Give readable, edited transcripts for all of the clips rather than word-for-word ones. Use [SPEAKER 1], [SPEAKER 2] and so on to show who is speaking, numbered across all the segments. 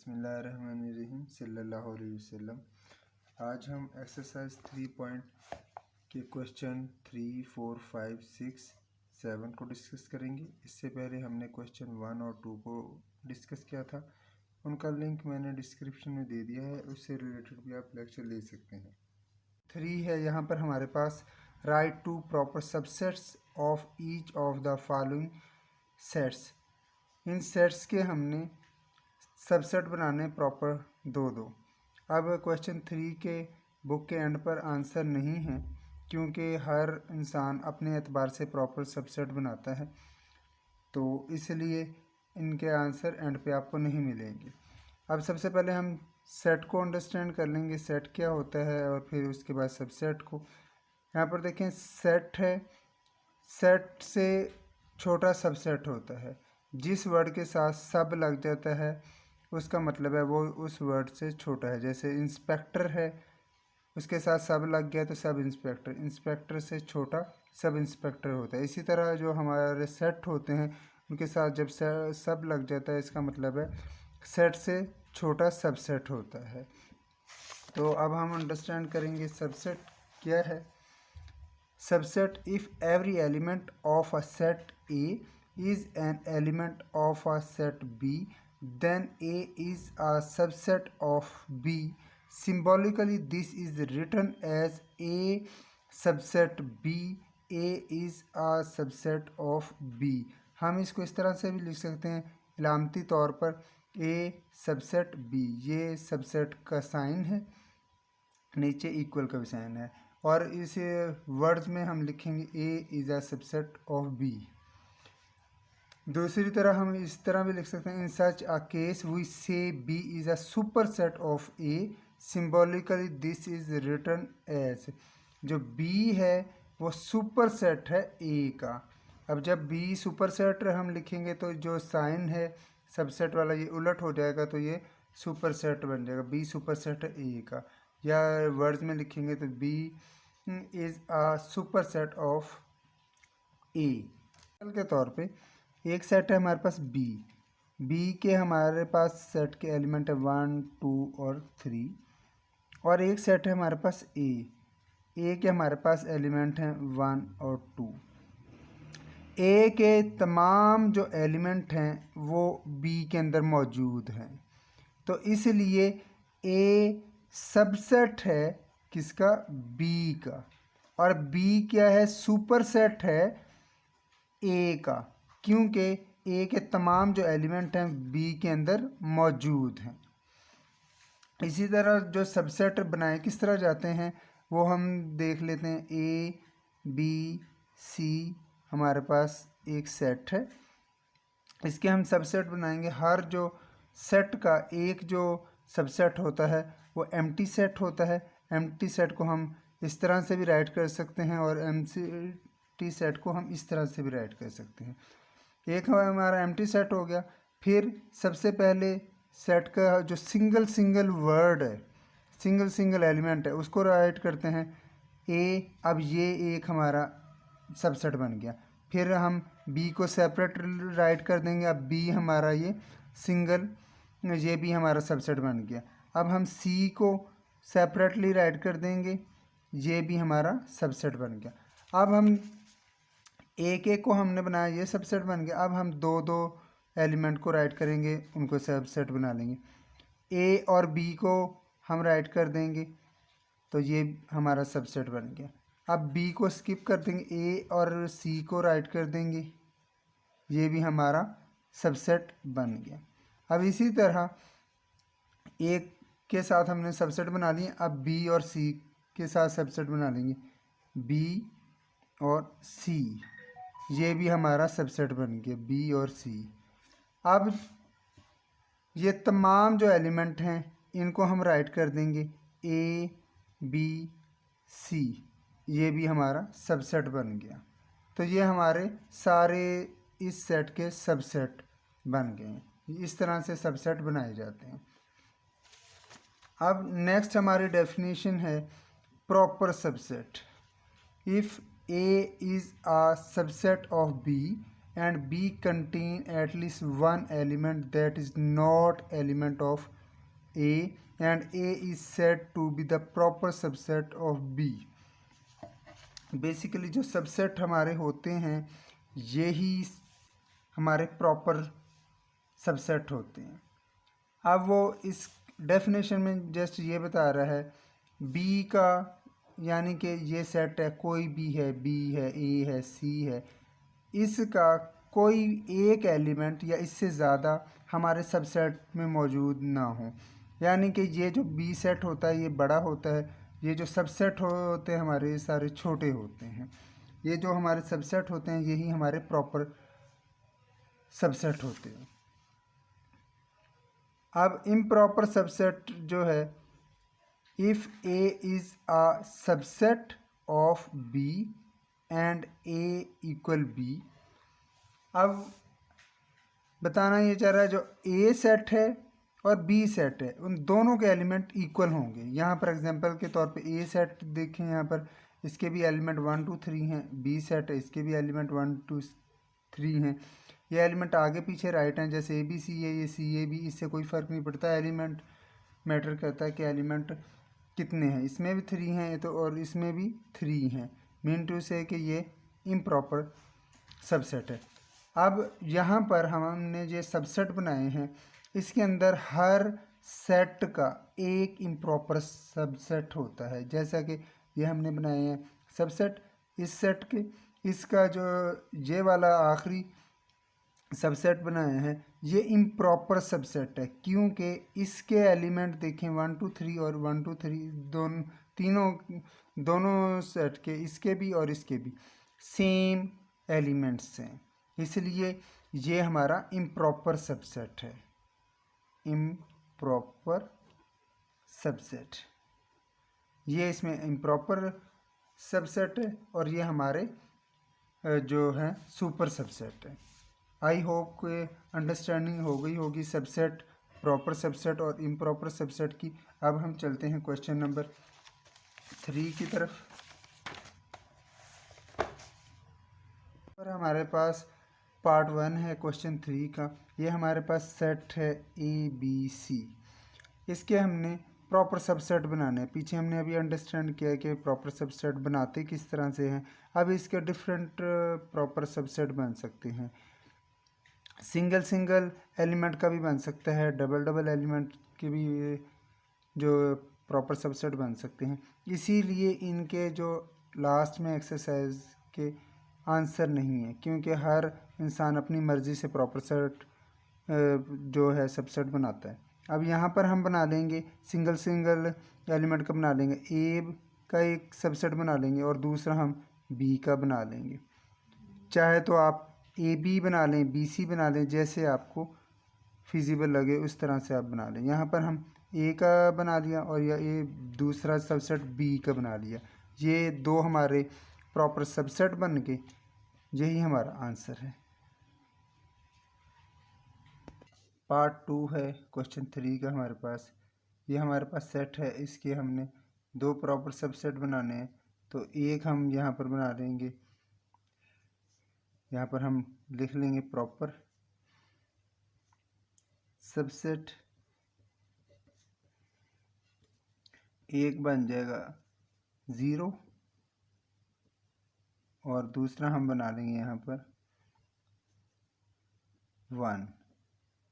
[SPEAKER 1] बिस्मिल्लाहिर्रहमानिर्रहीम सल्लल्लाहु अलैहि वसल्लम। आज हम एक्सरसाइज 3 पॉइंट के क्वेश्चन 3, 4, 5, 6, 7 को डिस्कस करेंगे। इससे पहले हमने क्वेश्चन 1 और 2 को डिस्कस किया था, उनका लिंक मैंने डिस्क्रिप्शन में दे दिया है, उससे रिलेटेड भी आप लेक्चर ले सकते हैं। 3 है यहाँ पर हमारे पास, write two proper subsets of each of the following sets. इन सेट्स के हमने सबसेट बनाने प्रॉपर दो। अब क्वेश्चन 3 के बुक के एंड पर आंसर नहीं है, क्योंकि हर इंसान अपने एतबार से प्रॉपर सबसेट बनाता है, तो इसलिए इनके आंसर एंड पे आपको नहीं मिलेंगे। अब सबसे पहले हम सेट को अंडरस्टैंड कर लेंगे, सेट क्या होता है, और फिर उसके बाद सबसेट को। यहाँ पर देखें, सेट है, सेट से छोटा सबसेट होता है। जिस वर्ड के साथ सब लग जाता है उसका मतलब है वो उस वर्ड से छोटा है। जैसे इंस्पेक्टर है, उसके साथ सब लग गया तो सब इंस्पेक्टर, इंस्पेक्टर से छोटा सब इंस्पेक्टर होता है। इसी तरह जो हमारे सेट होते हैं उनके साथ जब सब लग जाता है, इसका मतलब है सेट से छोटा सबसेट होता है। तो अब हम अंडरस्टैंड करेंगे सबसेट क्या है। Subset, if every element of a set A is an element of a set B, then A is a subset of B. Symbolically, this is written as A subset B. A is a subset of B. हम इसको इस तरह से भी लिख सकते हैं इलामती तौर पर, A सबसेट B। ये सबसेट का साइन है, नीचे इक्वल का भी साइन है, और इस वर्ड्स में हम लिखेंगे A is a subset of B। दूसरी तरह हम इस तरह भी लिख सकते हैं, in such a case we say B is a super set of A, symbolically this is written as. जो बी है वो सुपर सेट है ए का। अब जब बी सुपर सेट हम लिखेंगे तो जो साइन है सबसेट वाला ये उलट हो जाएगा, तो ये सुपर सेट बन जाएगा, बी सुपर सेट है ए का। या वर्ड्स में लिखेंगे तो B is a super set of A. के तौर पे एक सेट है हमारे पास बी के हमारे पास सेट के एलिमेंट है 1, 2 और 3, और एक सेट है हमारे पास ए के हमारे पास एलिमेंट हैं 1 और 2। ए के तमाम जो एलिमेंट हैं वो बी के अंदर मौजूद हैं, तो इसलिए ए सबसेट है किसका, बी का, और बी क्या है, सुपर सेट है ए का, क्योंकि ए के तमाम जो एलिमेंट हैं बी के अंदर मौजूद हैं। इसी तरह जो सबसेट बनाए किस तरह जाते हैं वो हम देख लेते हैं। ए बी सी हमारे पास एक सेट है, इसके हम सबसेट बनाएंगे। हर जो सेट का एक जो सबसेट होता है वो एम्प्टी सेट होता है। एम्प्टी सेट को हम इस तरह से भी राइट कर सकते हैं, और एम्प्टी सेट को हम इस तरह से भी राइट कर सकते हैं। एक हमारा एम्प्टी सेट हो गया। फिर सबसे पहले सेट का जो सिंगल वर्ड है, सिंगल एलिमेंट है, उसको राइट करते हैं ए। अब ये एक हमारा सबसेट बन गया। फिर हम बी को सेपरेट राइट कर देंगे। अब बी हमारा ये सिंगल, ये भी हमारा सबसेट बन गया। अब हम सी को सेपरेटली राइट कर देंगे, ये भी हमारा सबसेट बन गया। अब हम एक को हमने बनाया, ये सबसेट बन गया। अब हम दो एलिमेंट को राइट करेंगे, उनको सबसेट बना लेंगे। ए और बी को हम राइट कर देंगे, तो ये हमारा सबसेट बन गया। अब बी को स्किप कर देंगे, ए और सी को राइट कर देंगे, ये भी हमारा सबसेट बन गया। अब इसी तरह एक के साथ हमने सबसेट बना लिए, अब बी और सी के साथ सबसेट बना लेंगे, बी और सी, ये भी हमारा सबसेट बन गया, बी और सी। अब ये तमाम जो एलिमेंट हैं इनको हम राइट कर देंगे, ए बी सी, ये भी हमारा सबसेट बन गया। तो ये हमारे सारे इस सेट के सबसेट बन गए। इस तरह से सबसेट बनाए जाते हैं। अब नेक्स्ट हमारी डेफिनेशन है proper subset. If A is a subset of B and B contain at least one element that is not element of A and A is said to be the proper subset of B. Basically जो subset हमारे होते हैं यही हमारे proper subset होते हैं। अब वो इस डेफिनेशन में जस्ट ये बता रहा है बी का, यानी कि ये सेट है, कोई भी है, बी है, ए है, सी है, इसका कोई एक एलिमेंट या इससे ज़्यादा हमारे सबसेट में मौजूद ना हो। यानी कि ये जो बी सेट होता है ये बड़ा होता है, ये जो सबसेट होते हैं हमारे ये सारे छोटे होते हैं। ये जो हमारे सबसेट होते हैं यही हमारे प्रॉपर सबसेट होते हैं। अब इम्प्रॉपर सबसेट जो है, if A is a subset of B and A equal B. अब बताना ये चाह रहा है जो ए सेट है और बी सेट है उन दोनों के एलिमेंट इक्वल होंगे। यहाँ पर एग्जांपल के तौर पे ए सेट देखें, यहाँ पर इसके भी एलिमेंट 1 2 3 हैं, बी सेट है इसके भी एलिमेंट 1 2 3 हैं। ये एलिमेंट आगे पीछे राइट हैं, जैसे ए बी सी है, ये सी ए बी, इससे कोई फ़र्क नहीं पड़ता। एलिमेंट मैटर करता है कि एलिमेंट कितने हैं, इसमें भी 3 हैं ये तो, और इसमें भी 3 हैं। मीन टू से कि ये इम्प्रॉपर सबसेट है। अब यहाँ पर हमने जो सबसेट बनाए हैं इसके अंदर हर सेट का एक इम्प्रॉपर सबसेट होता है। जैसा कि ये हमने बनाए हैं सबसेट इस सेट के, इसका जो ये वाला आखिरी सबसेट बनाए हैं ये इम्प्रॉपर सबसेट है, क्योंकि इसके एलिमेंट देखें 1 2 3 और 1 2 3 दोनों सेट के, इसके भी और इसके भी सेम एलिमेंट्स हैं, इसलिए ये हमारा इम्प्रॉपर सबसेट है। इम्प्रॉपर सबसेट, ये इसमें इम्प्रॉपर सबसेट है और ये हमारे जो है सुपर सबसेट है। आई होप के अंडरस्टैंडिंग हो गई होगी सबसेट, प्रॉपर सबसेट और इम्प्रॉपर सबसेट की। अब हम चलते हैं क्वेश्चन नंबर 3 की तरफ। और हमारे पास पार्ट 1 है क्वेश्चन 3 का। ये हमारे पास सेट है ए बी सी, इसके हमने प्रॉपर सबसेट बनाने हैं। पीछे हमने अभी अंडरस्टैंड किया है कि प्रॉपर सबसेट बनाते किस तरह से हैं। अब इसके डिफरेंट प्रॉपर सबसेट बन सकते हैं, सिंगल सिंगल एलिमेंट का भी बन सकता है, डबल डबल एलिमेंट के भी जो प्रॉपर सबसेट बन सकते हैं। इसीलिए इनके जो लास्ट में एक्सरसाइज के आंसर नहीं है, क्योंकि हर इंसान अपनी मर्ज़ी से प्रॉपर सेट जो है सबसेट बनाता है। अब यहाँ पर हम बना लेंगे सिंगल सिंगल एलिमेंट का बना लेंगे, ए का एक सबसेट बना लेंगे और दूसरा हम बी का बना लेंगे। चाहे तो आप ए बी बना लें, बी सी बना लें, जैसे आपको फिजिबल लगे उस तरह से आप बना लें। यहाँ पर हम ए का बना लिया और या ए दूसरा सबसेट बी का बना लिया। ये दो हमारे प्रॉपर सबसेट बन के यही हमारा आंसर है। पार्ट 2 है क्वेश्चन 3 का हमारे पास। ये हमारे पास सेट है, इसके हमने दो प्रॉपर सबसेट बनाने हैं, तो एक हम यहाँ पर बना लेंगे। यहाँ पर हम लिख लेंगे प्रॉपर सबसेट, एक बन जाएगा 0 और दूसरा हम बना लेंगे यहाँ पर 1।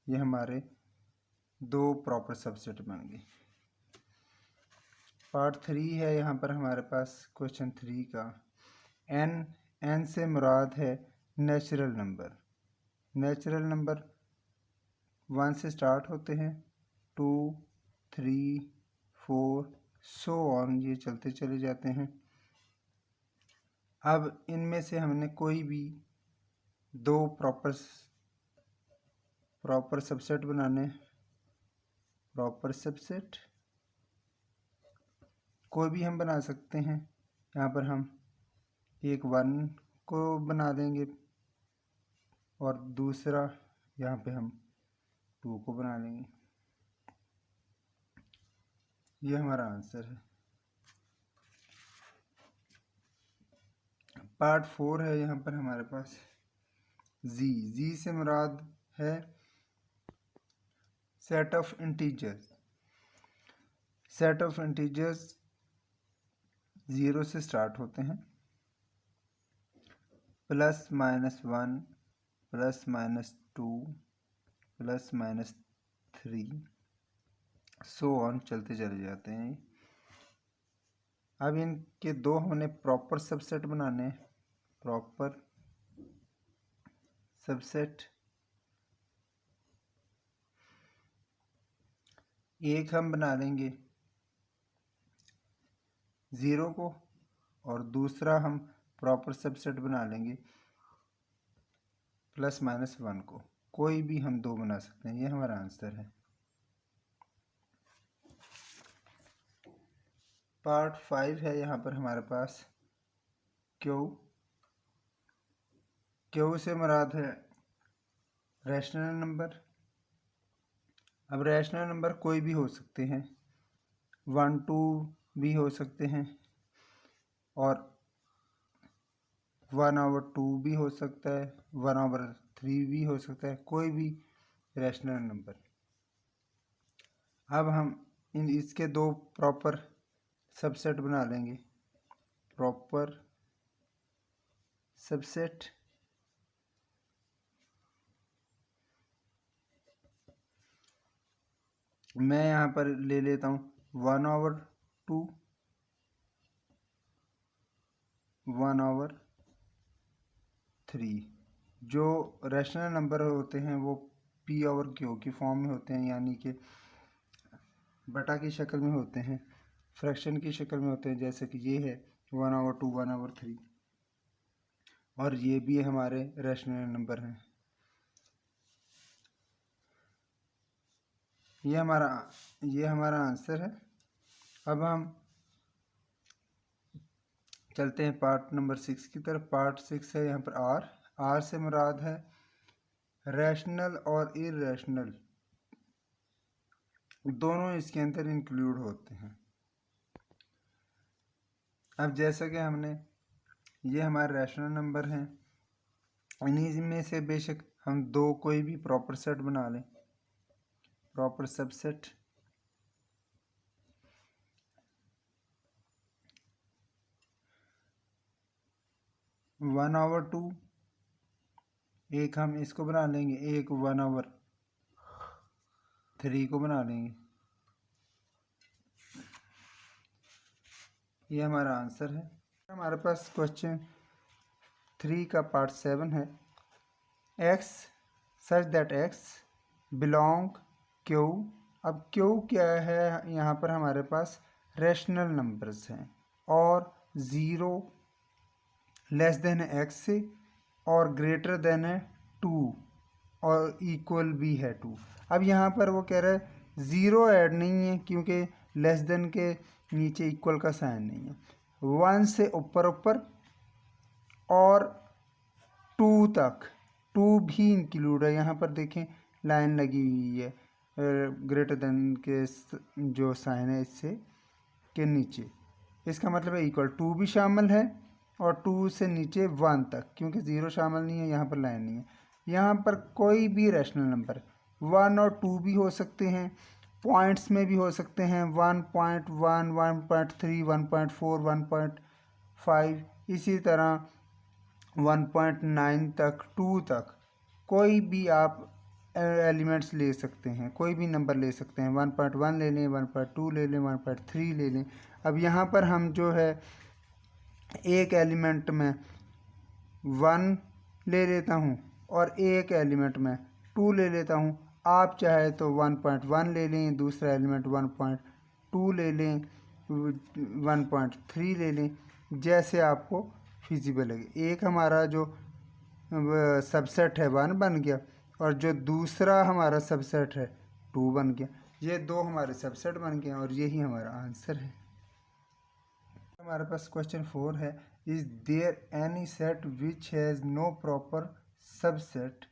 [SPEAKER 1] ये हमारे दो प्रॉपर सबसेट बन गए। पार्ट 3 है यहाँ पर हमारे पास क्वेश्चन 3 का। एन से मुराद है नेचुरल नंबर। नेचुरल नंबर 1 से स्टार्ट होते हैं, 2 3 4 सो ऑन, ये चलते चले जाते हैं। अब इनमें से हमने कोई भी दो प्रॉपर सबसेट बनाने। प्रॉपर सबसेट कोई भी हम बना सकते हैं। यहाँ पर हम एक 1 को बना देंगे और दूसरा यहाँ पे हम 2 को बना लेंगे। ये हमारा आंसर है। पार्ट 4 है यहाँ पर हमारे पास। जी से मुराद है set of integers. Set of integers 0 से स्टार्ट होते हैं, +-1 +-2 +-3 सो ऑन चलते चले जाते हैं। अब इनके दो हमने प्रॉपर सबसेट बनाने हैं। प्रॉपर सबसेट, एक हम बना लेंगे 0 को और दूसरा हम प्रॉपर सबसेट बना लेंगे +-1 को। कोई भी हम दो बना सकते हैं, ये हमारा आंसर है। पार्ट 5 है यहाँ पर हमारे पास क्यू से मुराद है रैशनल नंबर। अब रैशनल नंबर कोई भी हो सकते हैं, 1 2 भी हो सकते हैं और 1/2 भी हो सकता है, 1/3 भी हो सकता है, कोई भी रैशनल नंबर। अब हम इसके दो प्रॉपर सबसेट बना लेंगे। प्रॉपर सबसेट, मैं यहाँ पर ले लेता हूँ 1/2 1/3। जो रैशनल नंबर होते हैं वो P/Q की फॉर्म में होते हैं, यानी कि बटा की शक्ल में होते हैं, फ्रैक्शन की शक्ल में होते हैं, जैसे कि ये है 1/2 1/3 और ये भी हमारे रैशनल नंबर हैं। ये हमारा आंसर है। अब हम चलते हैं पार्ट नंबर 6 की तरफ। पार्ट 6 है यहाँ पर आर से मुराद है रैशनल और इरैशनल, दोनों इसके अंदर इंक्लूड होते हैं। अब जैसा कि हमने, ये हमारे रैशनल नंबर हैं, इन्हीं में से बेशक हम दो कोई भी प्रॉपर सेट बना लें। Proper subset, one over two, एक हम इसको बना लेंगे, एक 1/3 को बना लेंगे। ये हमारा आंसर है। हमारे पास क्वेश्चन 3 का पार्ट 7 है। x such that x belong q। अब q क्या है, यहाँ पर हमारे पास रैशनल नंबर्स हैं और 0 लेस देन है x से और ग्रेटर देन है 2 और इक्वल भी है 2। अब यहाँ पर वो कह रहा है 0 ऐड नहीं है क्योंकि लेस देन के नीचे इक्वल का साइन नहीं है, 1 से ऊपर और 2 तक 2 भी इंक्लूड है। यहाँ पर देखें लाइन लगी हुई है ग्रेटर देन के जो साइन है इससे के नीचे, इसका मतलब है इक्वल 2 भी शामिल है और 2 से नीचे 1 तक, क्योंकि 0 शामिल नहीं है, यहाँ पर लाइन नहीं है। यहाँ पर कोई भी रैशनल नंबर 1 और 2 भी हो सकते हैं, पॉइंट्स में भी हो सकते हैं, 1.1 1.3 1.4 1.5 इसी तरह 1.9 तक 2 तक कोई भी आप एलिमेंट्स ले सकते हैं, कोई भी नंबर ले सकते हैं। 1.1 ले लें, 1.2 ले लें, 1.3 ले लें। अब यहाँ पर हम जो है एक एलिमेंट में 1 ले लेता हूँ और एक एलिमेंट में 2 ले लेता हूँ। आप चाहे तो 1.1 ले लें, दूसरा एलिमेंट 1.2 ले लें, 1.3 ले लें, जैसे आपको फिजिबल लगे। एक हमारा जो सबसेट है 1 बन गया और जो दूसरा हमारा सबसेट है 2 बन गया। ये दो हमारे सबसेट बन गए और यही हमारा आंसर है। हमारे पास क्वेश्चन 4 है, is there any set which has no proper subset,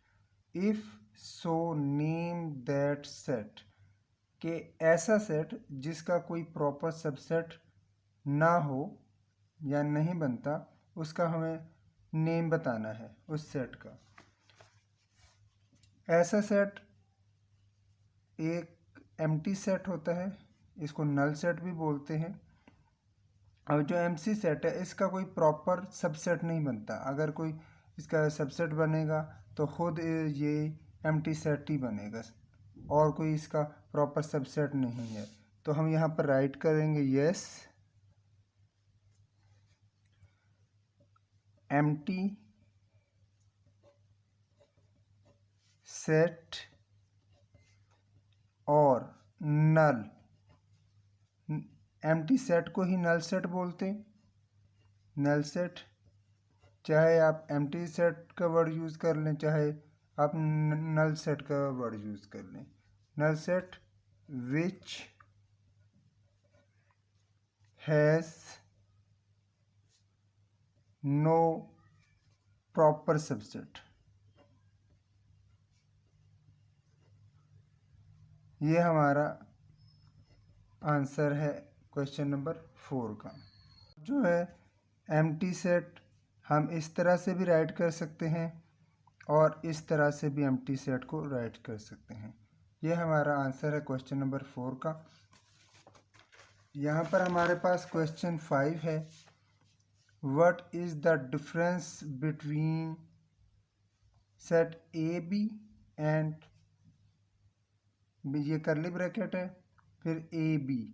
[SPEAKER 1] if so name that set. कि ऐसा सेट जिसका कोई प्रॉपर सबसेट ना हो या नहीं बनता, उसका हमें नेम बताना है उस सेट का। ऐसा सेट एक एम्प्टी सेट होता है, इसको नल सेट भी बोलते हैं। और जो एमसी सेट है इसका कोई प्रॉपर सबसेट नहीं बनता। अगर कोई इसका सबसेट बनेगा तो खुद ये एम्प्टी सेट ही बनेगा और कोई इसका प्रॉपर सबसेट नहीं है। तो हम यहाँ पर राइट करेंगे यस एम्प्टी सेट और नल, एम्प्टी सेट को ही नल सेट बोलते हैं। नल सेट, चाहे आप एम्प्टी सेट का वर्ड यूज़ कर लें, चाहे आप नल सेट का वर्ड यूज़ कर लें। Null set which has no proper subset. ये हमारा आंसर है क्वेश्चन नंबर 4 का। जो है एम्प्टी सेट हम इस तरह से भी राइट कर सकते हैं और इस तरह से भी एम्प्टी सेट को राइट कर सकते हैं। ये हमारा आंसर है क्वेश्चन नंबर 4 का। यहाँ पर हमारे पास क्वेश्चन 5 है, what is the difference between set A B and, ये करली ब्रैकेट है, फिर ए बी,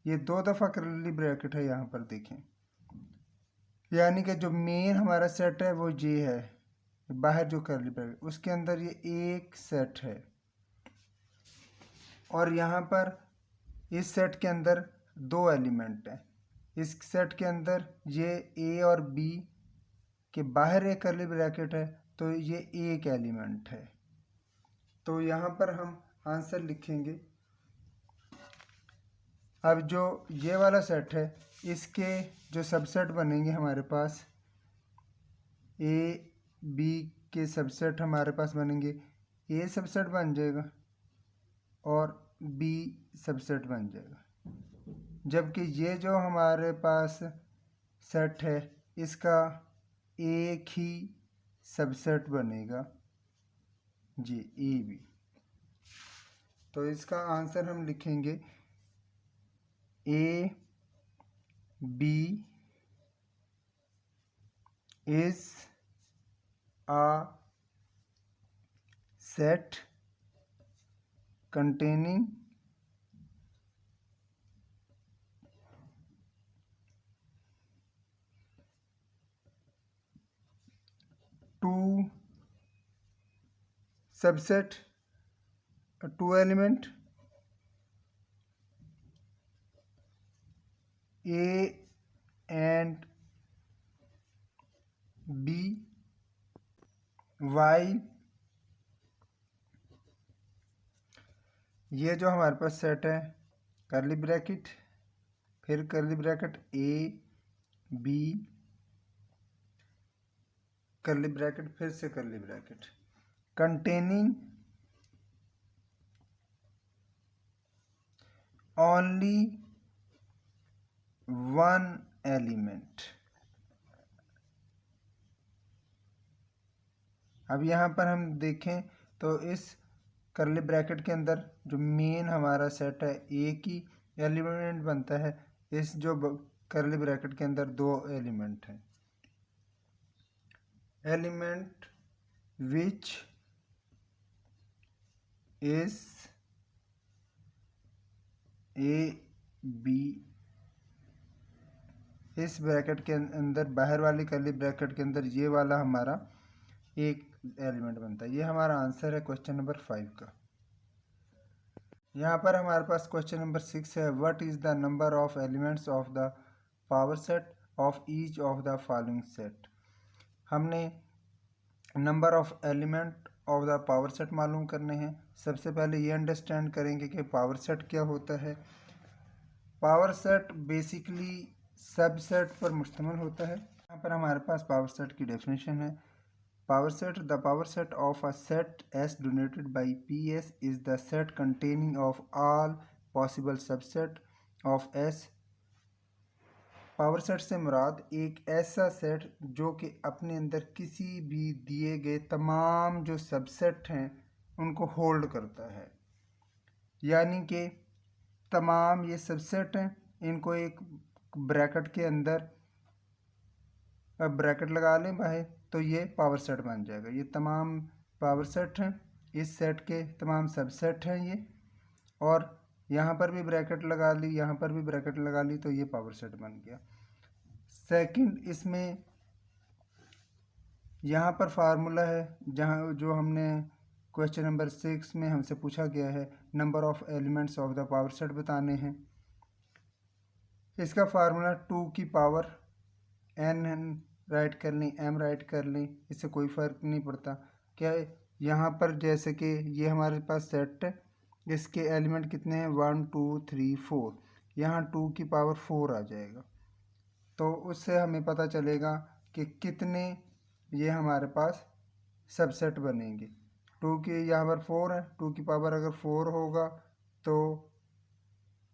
[SPEAKER 1] ये 2 दफ़ा करली ब्रैकेट है यहाँ पर देखें। यानी कि जो मेन हमारा सेट है वो जे है, बाहर जो करली ब्रैकेट उसके अंदर ये एक सेट है। और यहाँ पर इस सेट के अंदर 2 एलिमेंट हैं। इस सेट के अंदर ये ए और बी के बाहर एक करली ब्रैकेट है, तो ये एक एलिमेंट है। तो यहाँ पर हम आंसर लिखेंगे। अब जो ये वाला सेट है इसके जो सबसेट बनेंगे हमारे पास, ए बी के सबसेट हमारे पास बनेंगे, ए सबसेट बन जाएगा और बी सबसेट बन जाएगा। जबकि ये जो हमारे पास सेट है इसका एक ही सबसेट बनेगा जी, ए बी। तो इसका आंसर हम लिखेंगे A B is a set containing two subset, two element A and B, while ये जो हमारे पास सेट है करली ब्रैकेट, फिर curly bracket A B, curly bracket, फिर से curly bracket, containing only one element. अब यहाँ पर हम देखें तो इस करली ब्रैकेट के अंदर जो मेन हमारा सेट है एक ही एलिमेंट बनता है। इस जो करली ब्रैकेट के अंदर 2 एलिमेंट हैं। Element which is A B, इस ब्रैकेट के अंदर बाहर वाली करली ब्रैकेट के अंदर ये वाला हमारा एक एलिमेंट बनता है। ये हमारा आंसर है क्वेश्चन नंबर 5 का। यहाँ पर हमारे पास क्वेश्चन नंबर 6 है, what is the number of elements of the power set of each of the following set. हमने number of element of the power set मालूम करने हैं। सबसे पहले ये अंडरस्टैंड करेंगे कि पावर सेट क्या होता है। पावर सेट बेसिकली सबसेट पर मुश्तमिल होता है। यहाँ पर हमारे पास पावर सेट की डेफिनेशन है। Power set, the power set of a set S denoted by PS is the set containing of all possible subset of S। Power set से मुराद एक ऐसा सेट जो कि अपने अंदर किसी भी दिए गए तमाम जो सबसेट हैं उनको होल्ड करता है। यानी कि तमाम ये सबसेट हैं, इनको एक ब्रैकेट के अंदर ब्रैकेट लगा लें बाहर, तो ये पावर सेट बन जाएगा। ये तमाम पावर सेट हैं, इस सेट के तमाम सबसेट हैं ये। और यहाँ पर भी ब्रैकेट लगा ली, यहाँ पर भी ब्रैकेट लगा ली, तो ये पावर सेट बन गया। सेकंड, इसमें यहाँ पर फार्मूला है जहाँ जो हमने क्वेश्चन नंबर 6 में हमसे पूछा गया है, number of elements of the power set बताने हैं। इसका फार्मूला 2 की पावर n राइट कर लें, m राइट कर लें, इससे कोई फ़र्क नहीं पड़ता। क्या यहाँ पर जैसे कि ये हमारे पास सेट है, इसके एलिमेंट कितने हैं, 1 2 3 4, यहाँ 2 की पावर 4 आ जाएगा। तो उससे हमें पता चलेगा कि कितने ये हमारे पास सबसेट बनेंगे। 2 की यहाँ पर 4 है, 2 की पावर अगर 4 होगा तो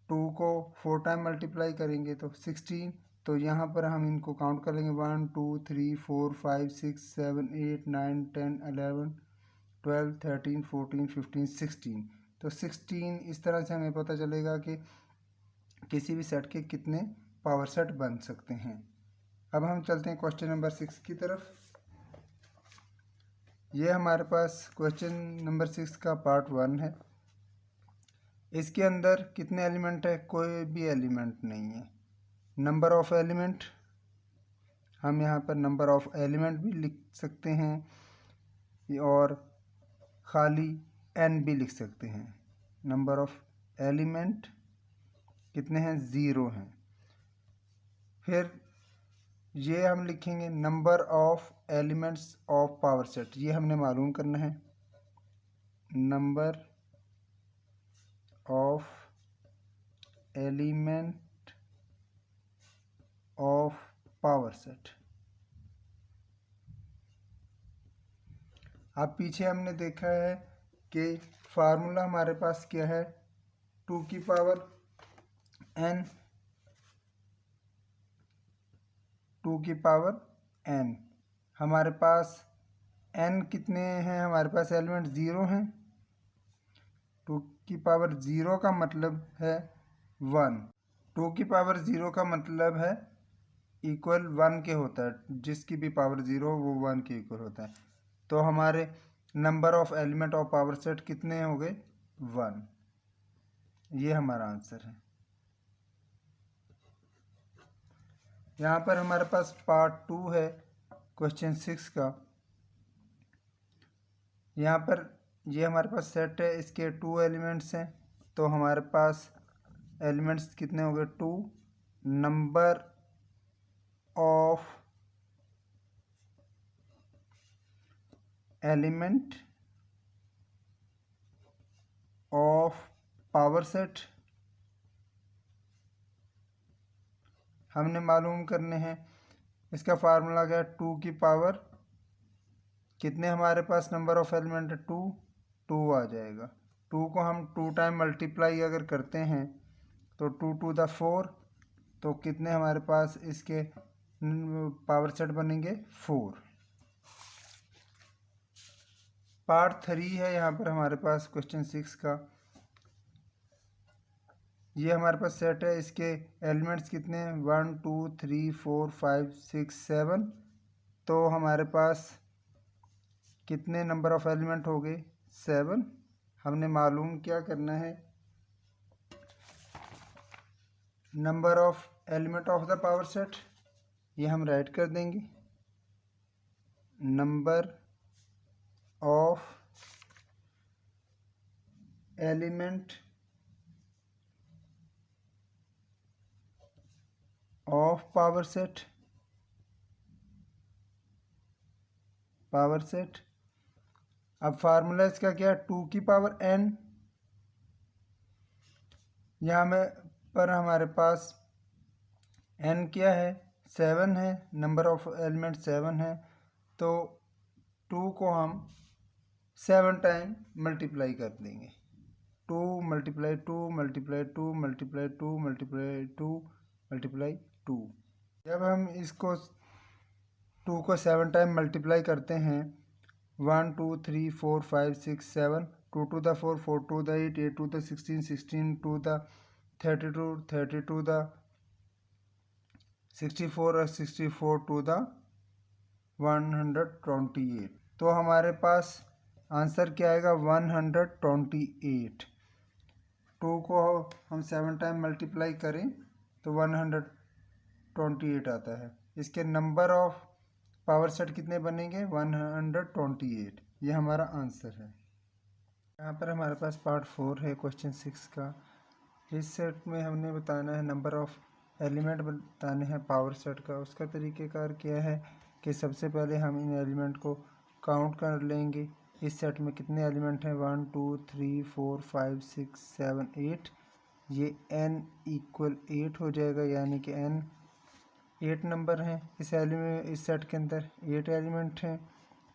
[SPEAKER 1] 2 को 4 टाइम मल्टीप्लाई करेंगे तो 16। तो यहाँ पर हम इनको काउंट कर लेंगे, 1 2 3 4 5 6 7 8 9 10 11 12 13 14 15 16। तो 16 इस तरह से हमें पता चलेगा कि किसी भी सेट के कितने पावर सेट बन सकते हैं। अब हम चलते हैं क्वेश्चन नंबर 6 की तरफ। ये हमारे पास क्वेश्चन नंबर 6 का पार्ट 1 है। इसके अंदर कितने एलिमेंट है, कोई भी एलिमेंट नहीं है। नंबर ऑफ एलिमेंट, हम यहाँ पर नंबर ऑफ एलिमेंट भी लिख सकते हैं और खाली n भी लिख सकते हैं। नंबर ऑफ एलिमेंट कितने हैं, 0 हैं। फिर ये हम लिखेंगे number of elements of power set, ये हमने मालूम करना है। Number of element of power set. अब पीछे हमने देखा है कि फार्मूला हमारे पास क्या है, 2 की पावर n, 2 की पावर n। हमारे पास n कितने हैं, हमारे पास एलिमेंट 0 हैं। 2 की पावर 0 का मतलब है 1। 2 की पावर 0 का मतलब है इक्वल 1 के होता है, जिसकी भी पावर 0 वो 1 के इक्वल होता है। तो हमारे number of element of power set कितने हो गए, 1। ये हमारा आंसर है। यहाँ पर हमारे पास पार्ट 2 है क्वेश्चन 6 का। यहाँ पर ये हमारे पास सेट है, इसके 2 एलिमेंट्स हैं, तो हमारे पास एलिमेंट्स कितने हो गए, 2। Number of element of power set हमने मालूम करने हैं। इसका फार्मूला क्या है, 2 की पावर कितने हमारे पास नंबर ऑफ एलिमेंट है, 2, 2 आ जाएगा। 2 को हम 2 टाइम मल्टीप्लाई अगर करते हैं तो 2 टू द 4, तो कितने हमारे पास इसके पावर सेट बनेंगे, 4। पार्ट 3 है यहाँ पर हमारे पास क्वेश्चन 6 का। ये हमारे पास सेट है, इसके एलिमेंट्स कितने हैं, 1 2 3 4 5 6 7। तो हमारे पास कितने नंबर ऑफ एलिमेंट हो गए, 7। हमने मालूम क्या करना है, number of element of the power set, ये हम राइट कर देंगे। Number of element of power set, power set. अब फार्मूला इसका क्या है, 2 की पावर n। यहाँ में पर हमारे पास n क्या है, 7 है, नंबर ऑफ एलिमेंट 7 है। तो 2 को हम 7 टाइम मल्टीप्लाई कर देंगे, 2 multiply 2 multiply 2 multiply 2 multiply 2 multiply 2। जब हम इसको 2 को 7 टाइम मल्टीप्लाई करते हैं 1 2 3 4 5 6 7, 2 to the 4, 4 to the 8, 8 to the 16, 16 to the 32, 30 to the 64 और 64 to the 128। तो हमारे पास आंसर क्या आएगा 128। 2 को हम 7 टाइम मल्टीप्लाई करें तो 128 आता है। इसके नंबर ऑफ पावर सेट कितने बनेंगे 128। ये हमारा आंसर है। यहाँ पर हमारे पास पार्ट 4 है क्वेश्चन 6 का। इस सेट में हमने बताना है नंबर ऑफ एलिमेंट बताने हैं पावर सेट का। उसका तरीक़ेकार क्या है कि सबसे पहले हम इन एलिमेंट को काउंट कर लेंगे। इस सेट में कितने एलिमेंट हैं 1 2 3 4 5 6 7 8। ये n इक्वल 8 हो जाएगा, यानी कि n 8 नंबर हैं इस सेट के अंदर 8 एलिमेंट हैं।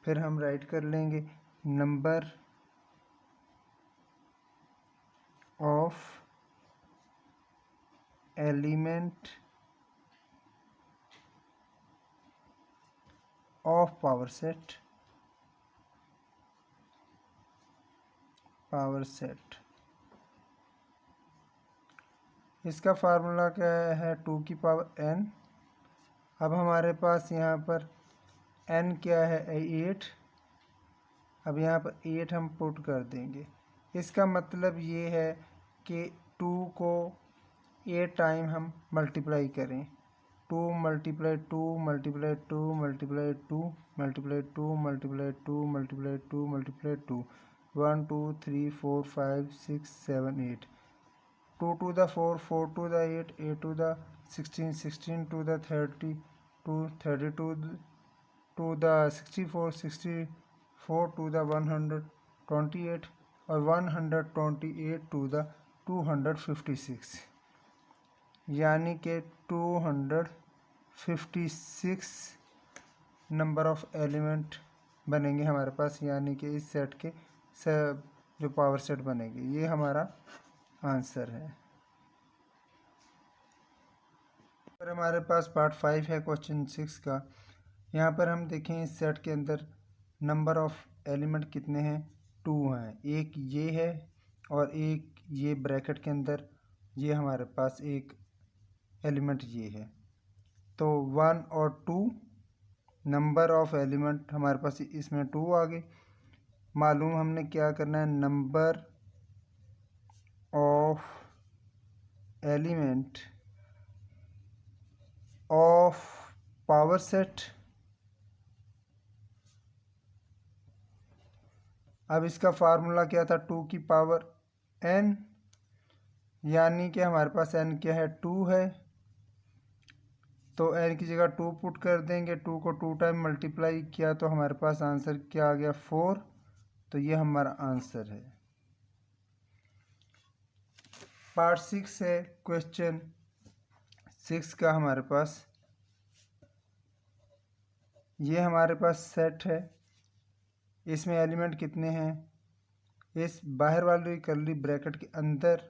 [SPEAKER 1] फिर हम राइट कर लेंगे number of element of power set इसका फार्मूला क्या है 2 की पावर n। अब हमारे पास यहाँ पर n क्या है 8। अब यहाँ पर 8 हम पुट कर देंगे। इसका मतलब ये है कि 2 को 8 टाइम हम मल्टीप्लाई करें। 2 multiply 2 multiply 2 multiply 2 multiply 2 multiply 2 multiply 2 multiply 2 1 2 3 4 5 6 7 8। 2 to the 4, 4 to the 8, 8 to the 16, 16 to the 32, 32 to the 64, 64 to the 128 और 128 to the 256, यानी कि 256 नंबर ऑफ एलिमेंट बनेंगे हमारे पास, यानी कि इस सेट के सब जो पावर सेट बनेंगे। ये हमारा आंसर है। पर हमारे पास पार्ट 5 है क्वेश्चन 6 का। यहाँ पर हम देखें इस सेट के अंदर नंबर ऑफ एलिमेंट कितने हैं 2 हैं। एक ये है और एक ये ब्रैकेट के अंदर ये हमारे पास एक एलिमेंट ये है। तो 1 और 2 नंबर ऑफ एलिमेंट हमारे पास इसमें 2 आ गए। मालूम हमने क्या करना है number of element of power set. अब इसका फार्मूला क्या था 2 की पावर n, यानी कि हमारे पास n क्या है 2 है। तो n की जगह 2 पुट कर देंगे। 2 को 2 टाइम मल्टीप्लाई किया तो हमारे पास आंसर क्या आ गया 4। तो ये हमारा आंसर है। पार्ट 6 है क्वेश्चन 6 का। हमारे पास ये हमारे पास सेट है। इसमें एलिमेंट कितने हैं इस बाहर वाली कर्ली ब्रैकेट के अंदर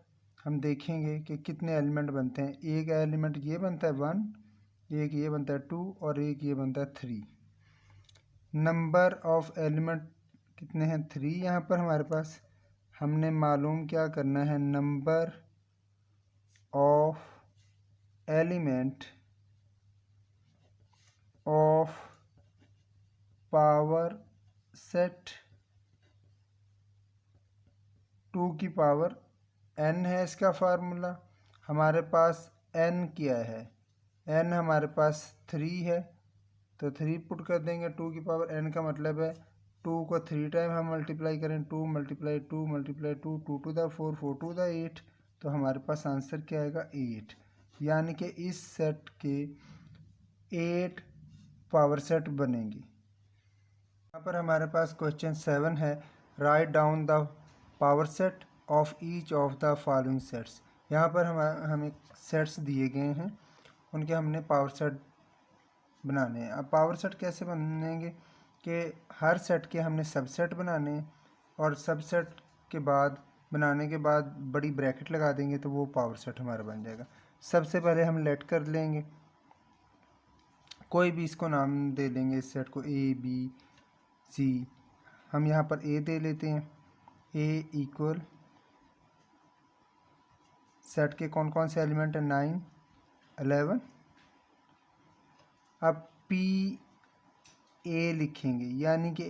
[SPEAKER 1] हम देखेंगे कि कितने एलिमेंट बनते हैं। एक एलिमेंट ये बनता है 1, एक ये बनता है 2 और एक ये बनता है 3। नंबर ऑफ एलिमेंट कितने हैं 3 यहाँ पर हमारे पास। हमने मालूम क्या करना है number of element of power set 2 की पावर n है इसका फार्मूला। हमारे पास n क्या है n हमारे पास 3 है, तो 3 पुट कर देंगे। 2 की पावर n का मतलब है 2 को 3 टाइम हम मल्टीप्लाई करें। 2 multiply 2 multiply 2, 2 to the 4, 4 to the 8। तो हमारे पास आंसर क्या आएगा 8, यानी कि इस सेट के 8 पावर सेट बनेंगे। यहाँ पर हमारे पास क्वेश्चन 7 है write down the power set of each of the following sets. यहाँ पर हमें सेट्स दिए गए हैं, उनके हमने पावर सेट बनाने हैं। अब पावर सेट कैसे बनेंगे कि हर सेट के हमने सबसेट बनाने हैं और सबसेट के बाद बनाने के बाद बड़ी ब्रैकेट लगा देंगे तो वो पावर सेट हमारा बन जाएगा। सबसे पहले हम लेट कर लेंगे, कोई भी इसको नाम दे देंगे इस सेट को A B C। हम यहाँ पर ए दे लेते हैं, ए इक्वल सेट के कौन कौन से एलिमेंट हैं, 9 11। अब पी ए लिखेंगे, यानी कि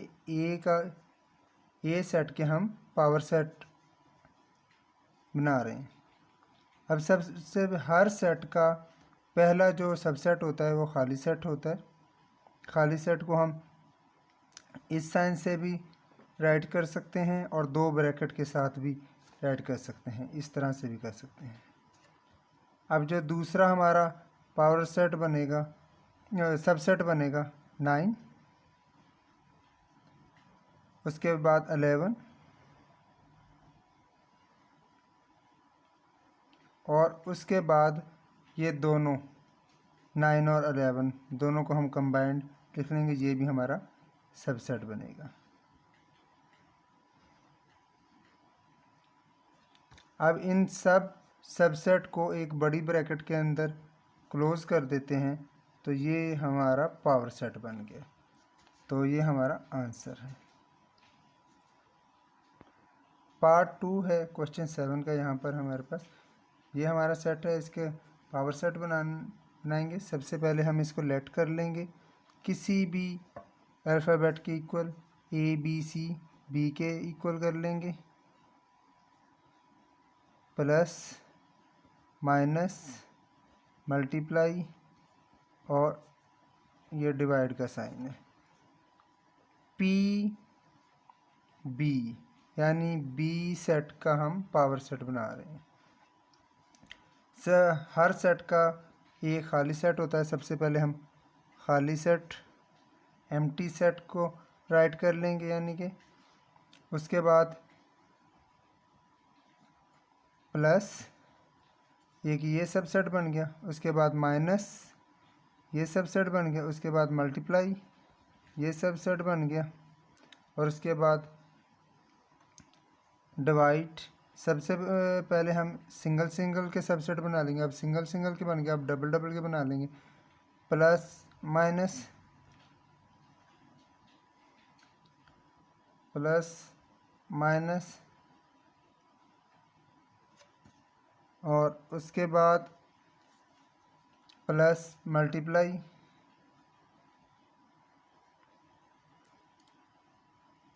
[SPEAKER 1] ए सेट के हम पावर सेट बना रहे हैं। अब सबसे हर सेट का पहला जो सबसेट होता है वो खाली सेट होता है। खाली सेट को हम इस साइन से भी राइट कर सकते हैं और 2 ब्रैकेट के साथ भी राइट कर सकते हैं, इस तरह से भी कर सकते हैं। अब जो दूसरा हमारा पावर सेट बनेगा, सबसेट बनेगा 9, उसके बाद 11 और उसके बाद ये दोनों 9 और 11 दोनों को हम कंबाइंड लिख लेंगे, ये भी हमारा सबसेट बनेगा। अब इन सब सबसेट को एक बड़ी ब्रैकेट के अंदर क्लोज कर देते हैं, तो ये हमारा पावर सेट बन गया। तो ये हमारा आंसर है। पार्ट 2 है क्वेश्चन 7 का। यहाँ पर हमारे पास ये हमारा सेट है, इसके पावर सेट बनाएंगे। सबसे पहले हम इसको लेट कर लेंगे किसी भी अल्फ़ाबेट के इक्वल, ए बी सी बी के इक्वल कर लेंगे, प्लस माइनस मल्टीप्लाई और ये डिवाइड का साइन है, पी बी यानी बी सेट का हम पावर सेट बना रहे हैं। हर सेट का एक खाली सेट होता है। सबसे पहले हम खाली सेट एम्प्टी सेट को राइट कर लेंगे, यानी कि उसके बाद प्लस एक ये सबसेट बन गया, उसके बाद माइनस ये सबसेट बन गया, उसके बाद मल्टीप्लाई ये सबसेट बन गया और उसके बाद डिवाइड। सबसे पहले हम सिंगल सिंगल के सबसेट बना लेंगे। अब सिंगल सिंगल के बन गया, अब डबल डबल के बना लेंगे, प्लस माइनस प्लस माइनस और उसके बाद प्लस मल्टीप्लाई,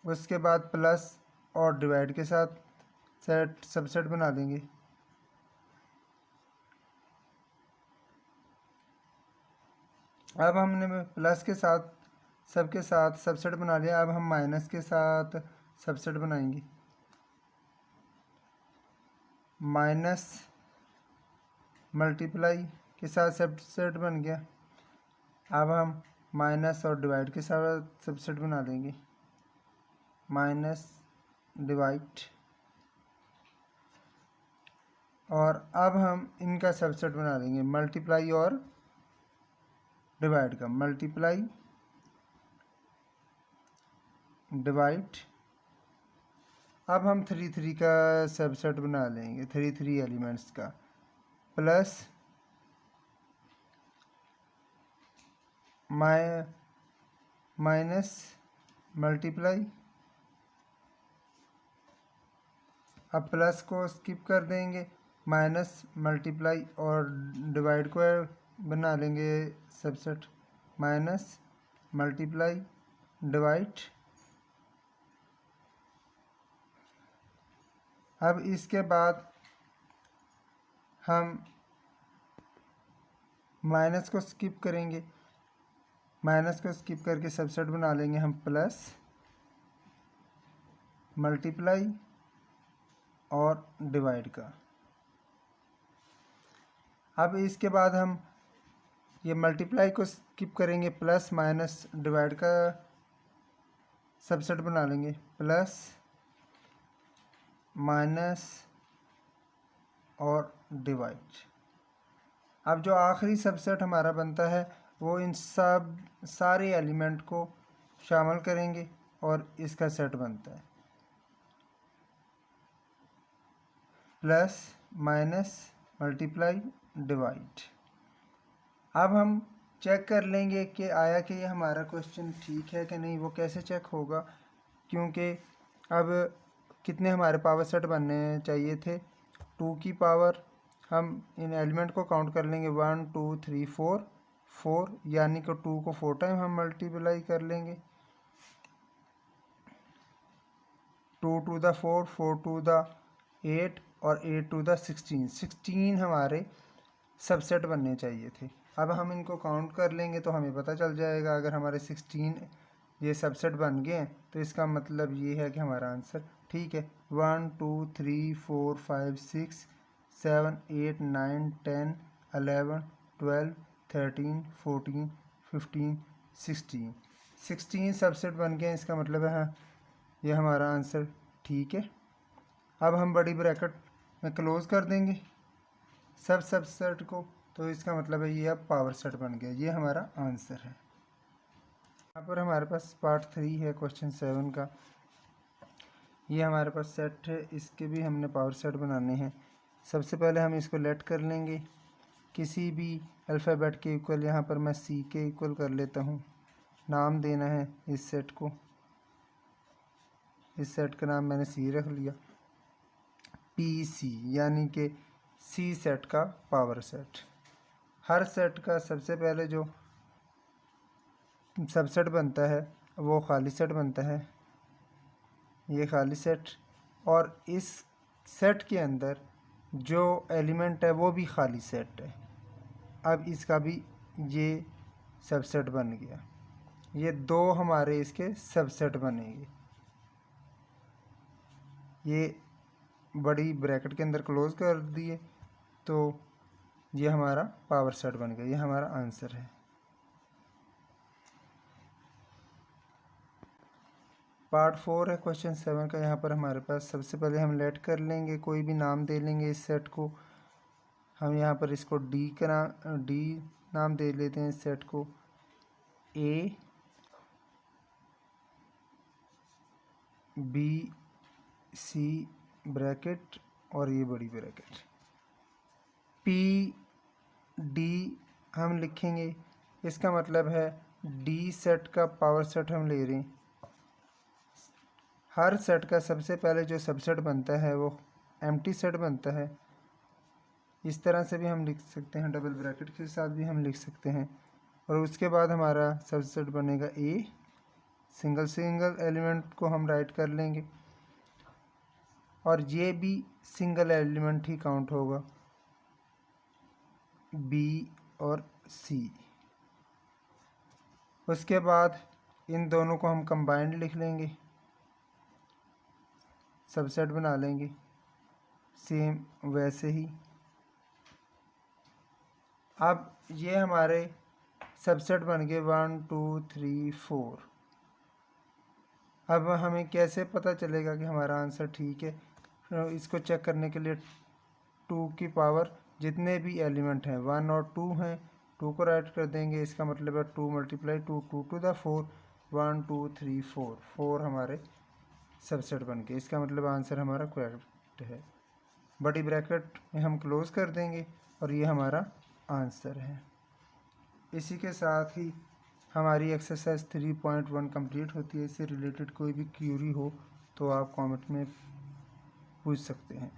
[SPEAKER 1] उसके बाद प्लस और डिवाइड के साथ सबसेट बना देंगे। अब हमने प्लस के साथ सबके साथ सबसेट बना लिया। अब हम माइनस के साथ सबसेट बनाएंगे, माइनस मल्टीप्लाई के साथ सबसेट बन गया। अब हम माइनस और डिवाइड के साथ सबसेट बना लेंगे, माइनस डिवाइड। और अब हम इनका सबसेट बना देंगे, मल्टीप्लाई और डिवाइड का, मल्टीप्लाई डिवाइड। अब हम 3 3 का सबसेट बना लेंगे, 3 3 एलिमेंट्स का, प्लस माइनस मल्टीप्लाई। अब प्लस को स्किप कर देंगे, माइनस मल्टीप्लाई और डिवाइड को बना लेंगे सबसेट, माइनस मल्टीप्लाई डिवाइड। अब इसके बाद हम माइनस को स्किप करेंगे, माइनस को स्किप करके सबसेट बना लेंगे हम, प्लस मल्टीप्लाई और डिवाइड का। अब इसके बाद हम ये मल्टीप्लाई को स्किप करेंगे, प्लस माइनस डिवाइड का सबसेट बना लेंगे, प्लस माइनस और डिवाइड। अब जो आखिरी सबसेट हमारा बनता है वो इन सारे एलिमेंट को शामिल करेंगे और इसका सेट बनता है, प्लस माइनस मल्टीप्लाई डिवाइड। अब हम चेक कर लेंगे कि आया कि ये हमारा क्वेश्चन ठीक है कि नहीं। वो कैसे चेक होगा, क्योंकि अब कितने हमारे पावर सेट बनने चाहिए थे, 2 की पावर, हम इन एलिमेंट को काउंट कर लेंगे 1 2 3 4, 4 यानी कि 2 को 4 टाइम हम मल्टीप्लाई कर लेंगे, 2 टू द 4, 4 टू द 8 और 8 टू द 16, 16 हमारे सबसेट बनने चाहिए थे। अब हम इनको काउंट कर लेंगे तो हमें पता चल जाएगा, अगर हमारे 16 ये सबसेट बन गए तो इसका मतलब ये है कि हमारा आंसर ठीक है। 1 2 3 4 5 6 7 8 9 10 11 12 13 14 15 16, 16 सबसेट बन गए, इसका मतलब है हाँ ये हमारा आंसर ठीक है। अब हम बड़ी ब्रैकेट में क्लोज कर देंगे सब सबसेट को, तो इसका मतलब है ये अब पावर सेट बन गया, ये हमारा आंसर है। यहाँ पर हमारे पास पार्ट 3 है क्वेश्चन 7 का, ये हमारे पास सेट है, इसके भी हमने पावर सेट बनाने हैं। सबसे पहले हम इसको लेट कर लेंगे किसी भी अल्फ़ाबेट के इक्वल, यहाँ पर मैं सी के इक्वल कर लेता हूँ, नाम देना है इस सेट को, इस सेट का नाम मैंने सी रख लिया, पी सी यानी कि सी सेट का पावर सेट। हर सेट का सबसे पहले जो सबसेट बनता है वो खाली सेट बनता है, ये खाली सेट, और इस सेट के अंदर जो एलिमेंट है वो भी खाली सेट है। अब इसका भी ये सबसेट बन गया, ये दो हमारे इसके सबसेट बनेंगे, ये बड़ी ब्रैकेट के अंदर क्लोज कर दिए तो ये हमारा पावर सेट बन गया, ये हमारा आंसर है। पार्ट 4 है क्वेश्चन 7 का, यहाँ पर हमारे पास सबसे पहले हम लेट कर लेंगे, कोई भी नाम दे लेंगे इस सेट को, हम यहाँ पर इसको डी नाम दे लेते हैं इस सेट को, ए बी सी ब्रैकेट और ये बड़ी ब्रैकेट, पी डी हम लिखेंगे, इसका मतलब है डी सेट का पावर सेट हम ले रहे हैं। हर सेट का सबसे पहले जो सबसेट बनता है वो एम्प्टी सेट बनता है, इस तरह से भी हम लिख सकते हैं, डबल ब्रैकेट के साथ भी हम लिख सकते हैं, और उसके बाद हमारा सबसेट बनेगा ए, सिंगल सिंगल एलिमेंट को हम राइट कर लेंगे, और ये भी सिंगल एलिमेंट ही काउंट होगा, बी और सी। उसके बाद इन दोनों को हम कंबाइंड लिख लेंगे, सबसेट बना लेंगे सेम वैसे ही। अब ये हमारे सबसेट बन गए 1 2 3 4। अब हमें कैसे पता चलेगा कि हमारा आंसर ठीक है, तो इसको चेक करने के लिए 2 की पावर जितने भी एलिमेंट हैं 1 और 2 हैं, 2 को राइट कर देंगे, इसका मतलब है 2 × 2 2 टू द 4, 1 2 3 4, 4 हमारे सबसेट बन गए, इसका मतलब आंसर हमारा करेक्ट है। बड़ी ब्रैकेट में हम क्लोज कर देंगे और ये हमारा आंसर है। इसी के साथ ही हमारी एक्सरसाइज 3.1 कंप्लीट होती है। इससे रिलेटेड कोई भी क्यूरी हो तो आप कमेंट में पूछ सकते हैं।